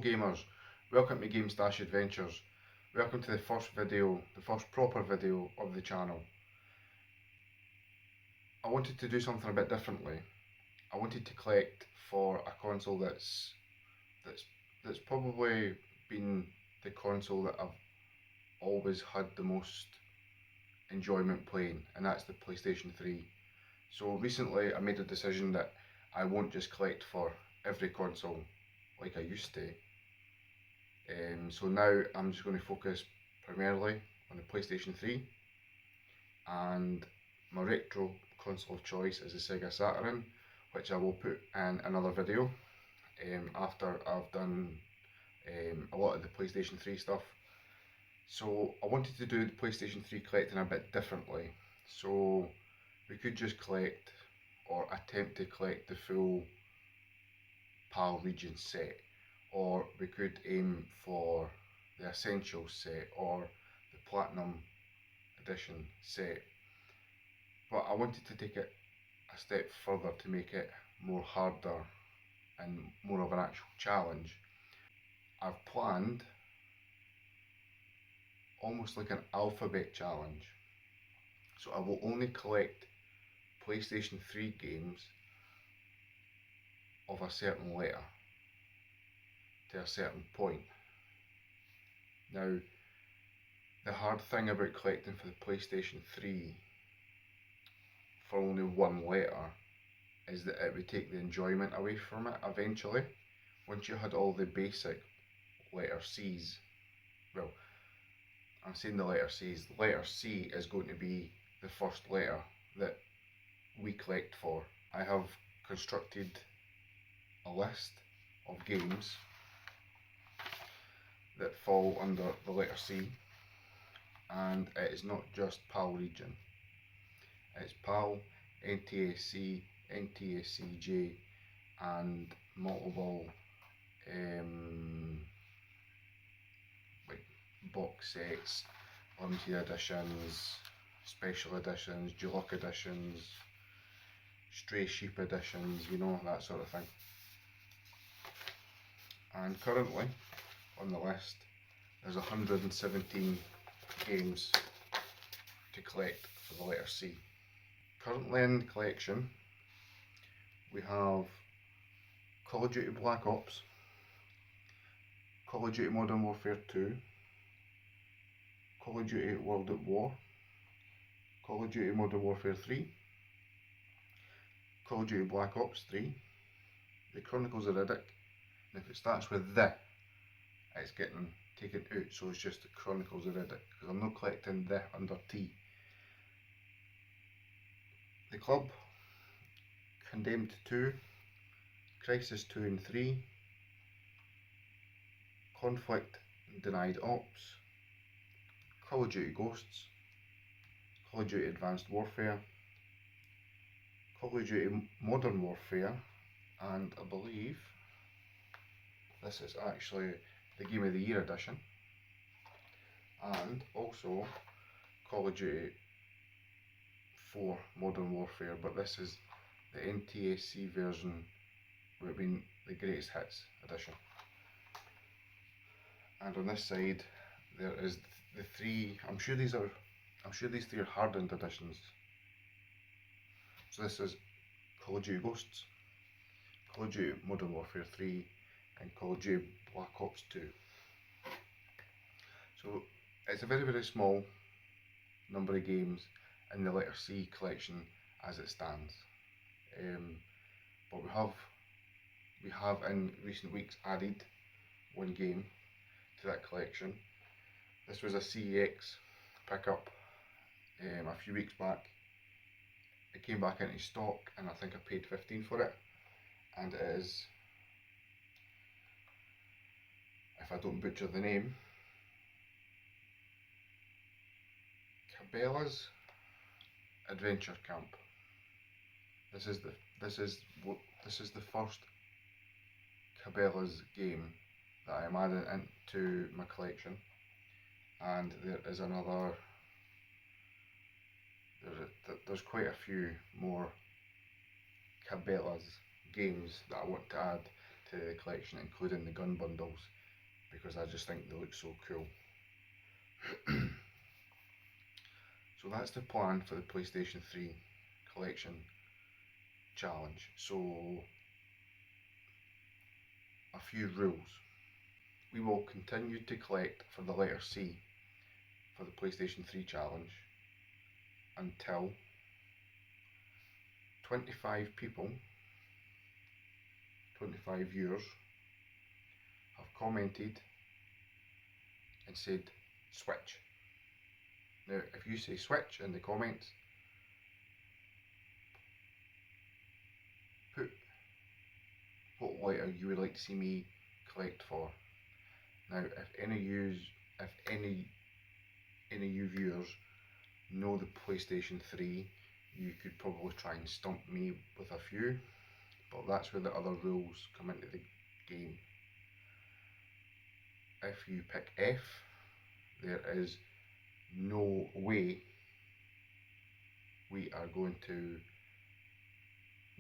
gamers, welcome to gamestashadventures. Welcome to the first video, the first proper video of the channel. I wanted to do something a bit differently. I wanted to collect for a console that's probably been the console that I've always had the most enjoyment playing, and that's the PlayStation 3. So recently I made a decision that I won't just collect for every console like I used to. So now I'm just going to focus primarily on the PlayStation 3, and my retro console of choice is the Sega Saturn, which I will put in another video after I've done a lot of the PlayStation 3 stuff. So I wanted to do the PlayStation 3 collecting a bit differently. So we could just collect, or attempt to collect, the full PAL Region set, or we could aim for the Essentials set or the Platinum Edition set. But I wanted to take it a step further to make it more harder and more of an actual challenge. I've planned almost like an alphabet challenge. So I will only collect PlayStation 3 games of a certain letter to a certain point. Now, the hard thing about collecting for the PlayStation 3 for only one letter is that it would take the enjoyment away from it eventually. Once you had all the basic letter C's, well, I'm saying the letter C's, the letter C is going to be the first letter that we collect for. I have constructed a list of games that fall under the letter C, and it is not just PAL region. It's PAL, NTSC, NTSCJ, and multiple like box sets, limited editions, special editions, deluxe editions, stray sheep editions, you know, that sort of thing. And currently on the list there's 117 games to collect for the letter C. Currently in the collection we have Call of Duty Black Ops, Call of Duty Modern Warfare 2, Call of Duty World at War, Call of Duty Modern Warfare 3, Call of Duty Black Ops 3, The Chronicles of Riddick, and if it starts with the, it's getting taken out, so it's just The Chronicles of Riddick, because I'm not collecting the under T. The Club, Condemned 2, Crisis 2 and 3, Conflict Denied Ops, Call of Duty Ghosts, Call of Duty Advanced Warfare, Call of Duty Modern Warfare, and I believe this is actually the Game of the Year edition, and also Call of Duty 4 Modern Warfare, but this is the NTSC version, would have been the Greatest Hits edition. And on this side there is the three, I'm sure these three are hardened editions. So this is Call of Duty Ghosts, Call of Duty Modern Warfare 3, and Call of Duty Black Ops 2. So it's a very, very small number of games in the letter C collection as it stands. But we have in recent weeks added one game to that collection. This was a CEX pickup a few weeks back. It came back into stock and I think I paid 15 for it, and it is, if I don't butcher the name, Cabela's Adventure Camp. This is the first Cabela's game that I am adding into my collection, and there is another. There's quite a few more Cabela's games that I want to add to the collection, including the gun bundles, because I just think they look so cool. So that's the plan for the PlayStation 3 collection challenge. So a few rules. We will continue to collect for the letter C for the PlayStation 3 challenge until 25 people, 25 viewers, have commented and said switch. Now if you say switch in the comments, put what letter you would like to see me collect for. Now if any of you viewers know the PlayStation 3, you could probably try and stump me with a few, but that's where the other rules come into the game. If you pick F, there is no way we are going to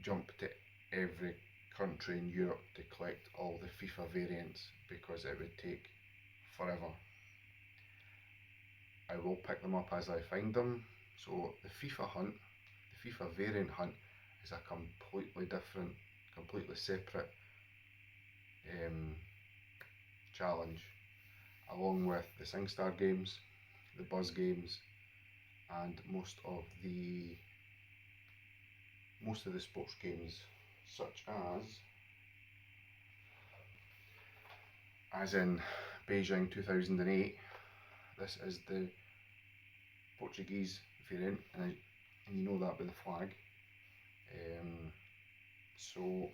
jump to every country in Europe to collect all the FIFA variants, because it would take forever. I will pick them up as I find them. So the FIFA hunt, the FIFA variant hunt, is a completely different, completely separate challenge, along with the SingStar games, the Buzz games, and most of the sports games, such as in Beijing 2008. This is the Portuguese variant, and you know that by the flag. So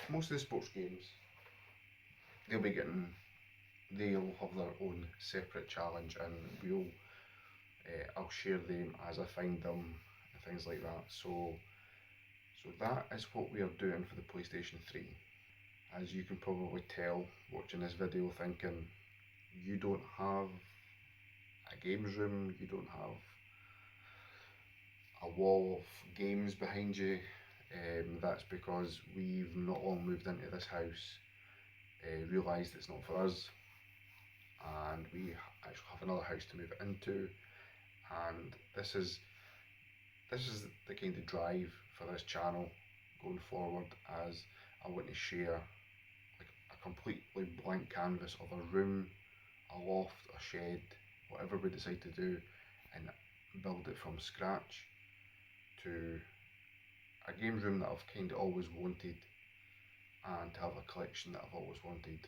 most of the sports games, they'll have their own separate challenge, and I'll share them as I find them and things like that. So that is what we are doing for the PlayStation 3. As you can probably tell watching this video, thinking you don't have a games room, you don't have a wall of games behind you, that's because we've not long moved into this house, realised it's not for us, and we actually have another house to move into, and this is the kind of drive for this channel going forward, as I want to share like a completely blank canvas of a room, a loft, a shed, whatever we decide to do, and build it from scratch to a games room that I've kind of always wanted, and to have a collection that I've always wanted.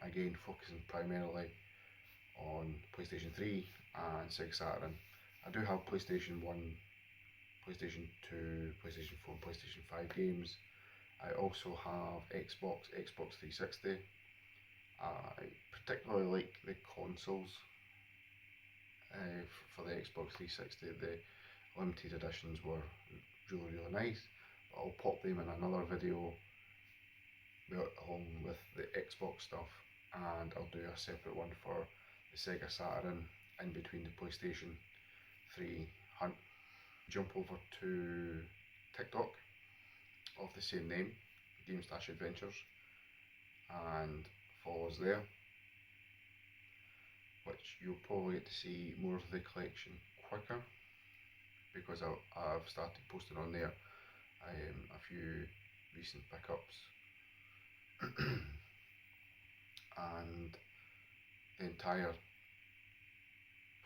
Again, focusing primarily on PlayStation 3 and Sega Saturn. I do have PlayStation 1, PlayStation 2, PlayStation 4, PlayStation 5 games. I also have Xbox 360. I particularly like the consoles for the Xbox 360. The limited editions were really nice, but I'll pop them in another video along with the Xbox stuff, and I'll do a separate one for the Sega Saturn in between the PlayStation 3 hunt. Jump over to TikTok of the same name, gamestashadventures, and follow us there, which you'll probably get to see more of the collection quicker, because I've started posting on there a few recent pickups, and the entire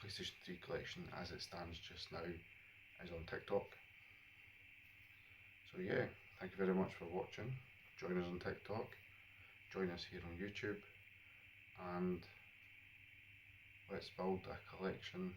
PlayStation 3 collection as it stands just now is on TikTok. So yeah, thank you very much for watching. Join us on TikTok, join us here on YouTube, and let's build a collection.